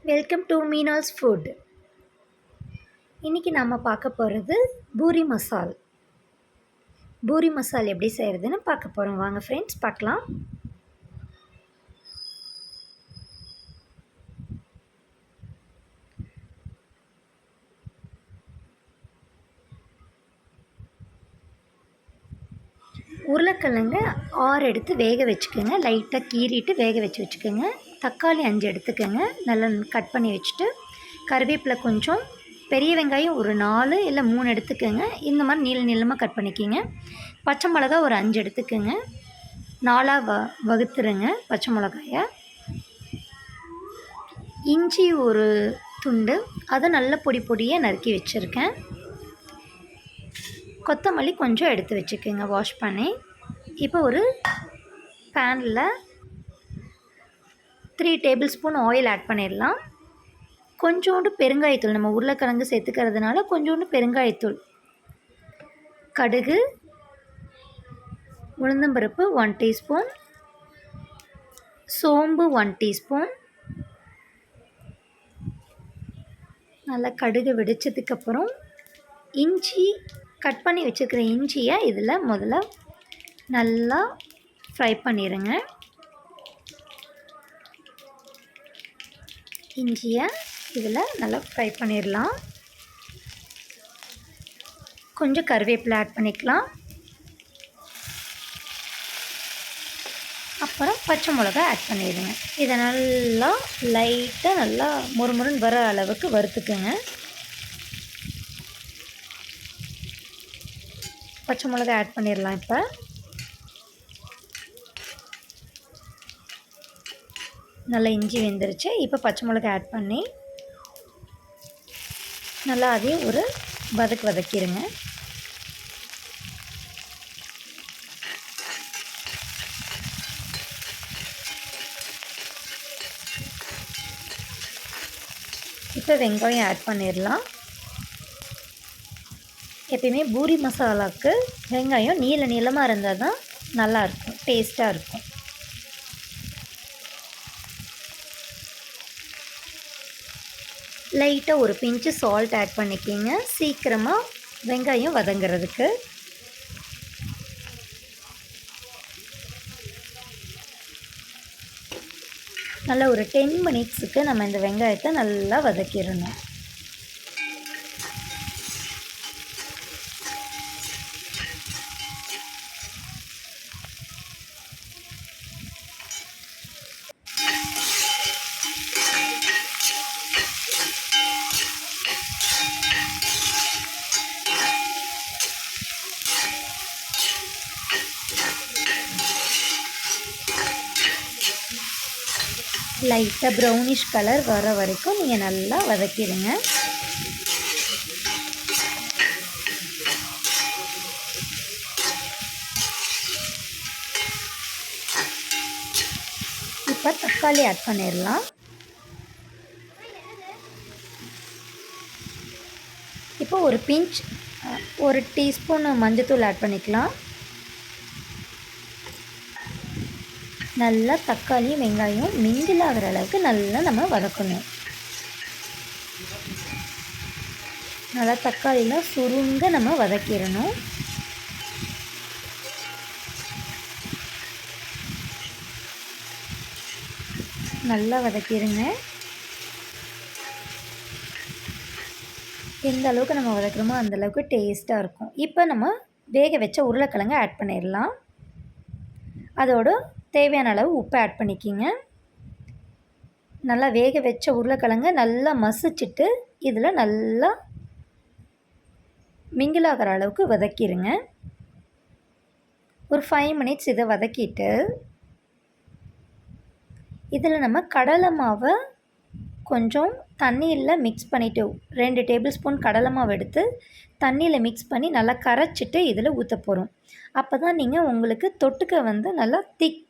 Welcome to Meena's food. இன்றைக்கி நம்ம பார்க்க போகிறது பூரி மசால். பூரி மசால் எப்படி செய்கிறதுன்னு பார்க்க போகிறோம். வாங்க ஃப்ரெண்ட்ஸ் பார்க்கலாம். உருளைக்கிழங்கு 6 எடுத்து வேக வச்சுக்கோங்க. லைட்டாக கீறிட்டு வேக வச்சுக்கோங்க. தக்காளி 5 எடுத்துக்கோங்க. நல்லா கட் பண்ணி வச்சுட்டு கருவேப்பிலை கொஞ்சம், பெரிய வெங்காயம் ஒரு 4 இல்லை 3 எடுத்துக்கோங்க. இந்த மாதிரி நீளமாக கட் பண்ணிக்கிங்க. பச்சை மிளகா ஒரு 5 எடுத்துக்கோங்க. 4ஆக வகுத்துருங்க பச்சை மிளகாயை. இஞ்சி ஒரு துண்டு, அதை நல்லா பொடியாக நறுக்கி வச்சுருக்கேன். கொத்தமல்லி கொஞ்சம் எடுத்து வச்சுக்கோங்க வாஷ் பண்ணி. இப்போ ஒரு பேனில் 3 டேபிள் ஸ்பூன் ஆயில் ஆட் பண்ணிடலாம். கொஞ்சோண்டு பெருங்காயத்தூள், நம்ம உருளைக்கிழங்கு சேர்த்துக்கிறதுனால கொஞ்சோண்டு பெருங்காயத்தூள், கடுகு, உளுந்தம்பருப்பு 1 டீஸ்பூன், சோம்பு 1 டீஸ்பூன். நல்லா கடுகு வெடிச்சதுக்கப்புறம் இஞ்சி கட் பண்ணி வச்சுருக்கிற இஞ்சியை இதில் முதல்ல நல்லா ஃப்ரை பண்ணிடுங்க. இஞ்சியை இதில் நல்லா ஃப்ரை பண்ணிடலாம். கொஞ்சம் கருவேப்பிலை ஆட் பண்ணிக்கலாம். அப்புறம் பச்சை மிளகா ஆட் பண்ணிடுங்க. இதை நல்லா லைட்டாக நல்லா முறுமுறுன்னு வர அளவுக்கு வறுத்துக்குங்க. பச்சை மிளகா ஆட் பண்ணிடலாம். இப்போ நல்லா இஞ்சி வெந்துருச்சு. இப்போ பச்சை மிளகா ஆட் பண்ணி நல்லா அதையும் ஒரு வதக்கிடுங்க. இப்போ வெங்காயம் ஆட் பண்ணிடலாம். எப்பயுமே பூரி மசாலாவுக்கு வெங்காயம் நீளமாக இருந்தால் தான் நல்லாயிருக்கும், டேஸ்ட்டாக இருக்கும். லைட்டாக ஒரு பிஞ்சு சால்ட் ஆட் பண்ணிக்கிங்க, சீக்கிரமாக வெங்காயம் வதங்கிறதுக்கு. நல்லா ஒரு 10 மினிட்ஸுக்கு நம்ம இந்த வெங்காயத்தை நல்லா வதக்கிடணும். லைட்டாக ப்ரௌனிஷ் கலர் வர வரைக்கும் நீங்கள் நல்லா வதக்கிடுங்க. இப்போ தக்காளி ஆட் பண்ணிடலாம். இப்போ ஒரு பிஞ்ச் 1 டீஸ்பூன் மஞ்சத்தூள் ஆட் பண்ணிக்கலாம். நல்லா தக்காளி வெங்காயம் மிங்கிள் ஆகிற அளவுக்கு நல்லா நம்ம வதக்கணும். நல்லா தக்காளிலாம் சுருங்க நம்ம வதக்கிடணும். நல்லா வதக்கிடுங்க. எந்த அளவுக்கு நம்ம வதக்குறோமோ அந்தளவுக்கு டேஸ்ட்டாக இருக்கும். இப்போ நம்ம வேக வச்ச உருளைக்கிழங்கை ஆட் பண்ணிடலாம். அதோட தேவையான அளவு உப்பு ஆட் பண்ணிக்கிங்க. நல்லா வேக வச்ச உருளைக்கிழங்கை நல்லா மசிச்சுட்டு இதில் நல்லா மிங்கிள் ஆகிற அளவுக்கு வதக்கிடுங்க. ஒரு 5 மினிட்ஸ் இதை வதக்கிட்டு இதில் நம்ம கடலை மாவை கொஞ்சம் தண்ணியில் மிக்ஸ் பண்ணிவிட்டு 2 டேபிள் ஸ்பூன் கடலை மாவு எடுத்து தண்ணியில் மிக்ஸ் பண்ணி நல்லா கரைச்சிட்டு இதில் ஊற்ற போகிறோம். அப்போ தான் நீங்கள் உங்களுக்கு தொட்டுக்க நல்லா திக்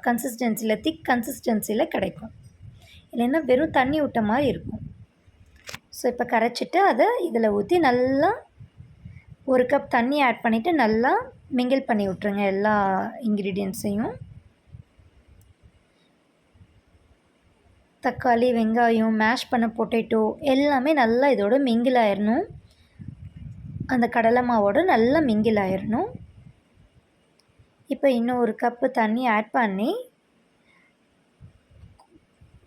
கன்சிஸ்டன்சியில் கிடைக்கும். இல்லைன்னா வெறும் தண்ணி விட்ட மாதிரி இருக்கும். ஸோ இப்போ கரைச்சிட்டு அதை இதில் ஊற்றி நல்லா 1 கப் தண்ணி ஆட் பண்ணிவிட்டு நல்லா மிங்கிள் பண்ணி விட்ருங்க எல்லா இன்க்ரீடியன்ட்ஸையும். தக்காளி, வெங்காயம், மேஷ் பண்ண பொட்டேட்டோ எல்லாமே நல்லா இதோட மிங்கிள் ஆயிடணும். அந்த கடலை மாவோட நல்லா மிங்கிள் ஆயிடணும். இப்போ இன்னும் ஒரு கப்பு தண்ணி ஆட் பண்ணி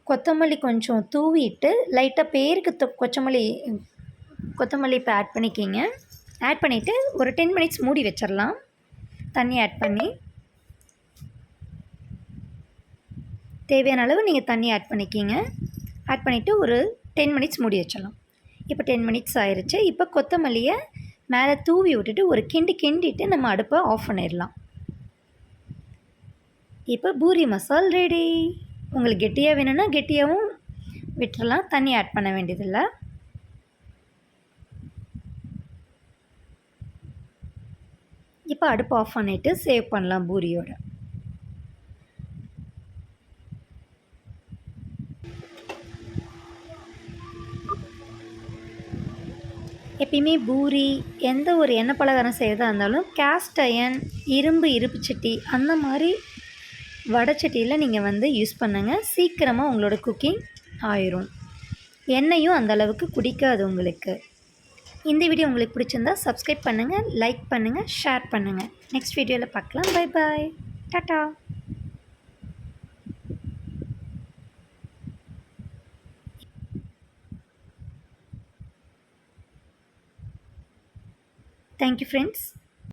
கொத்தமல்லி கொஞ்சம் தூவிட்டு லைட்டாக பேருக்கு கொத்தமல்லி இப்போ ஆட் பண்ணிக்கிங்க. ஆட் பண்ணிவிட்டு ஒரு 10 மினிட்ஸ் மூடி வச்சிடலாம். தண்ணி ஆட் பண்ணி தேவையான அளவு நீங்கள் தண்ணி ஆட் பண்ணிக்கிங்க. ஆட் பண்ணிவிட்டு ஒரு 10 மினிட்ஸ் மூடி வச்சிடலாம். இப்போ 10 மினிட்ஸ் ஆயிடுச்சு. இப்போ கொத்தமல்லியை மேலே தூவி விட்டுட்டு ஒரு கிண்டிட்டு நம்ம அடுப்பை ஆஃப் பண்ணிடலாம். இப்போ பூரி மசால் ரெடி. உங்களுக்கு கெட்டியாக வேணும்னா கெட்டியாகவும் விட்டுறலாம், தண்ணி ஆட் பண்ண வேண்டியதில்லை. இப்போ அடுப்பு ஆஃப் பண்ணிவிட்டு சேவ் பண்ணலாம் பூரியோட. எப்பயுமே பூரி எந்த ஒரு எண்ணெய் பலகாரம் செய்கிறதா இருந்தாலும் கேஸ்ட் அயன், இரும்பு சட்டி அந்த மாதிரி வடைச்சட்டியில் நீங்கள் யூஸ் பண்ணுங்கள். சீக்கிரமாக உங்களோட குக்கிங் ஆயிரும். எண்ணெயும் அந்தளவுக்கு குடிக்காது உங்களுக்கு. இந்த வீடியோ உங்களுக்கு பிடிச்சிருந்தா சப்ஸ்கிரைப் பண்ணுங்கள், லைக் பண்ணுங்கள், ஷேர் பண்ணுங்கள். நெக்ஸ்ட் வீடியோவில் பார்க்கலாம். Bye bye, tata. Thank you friends.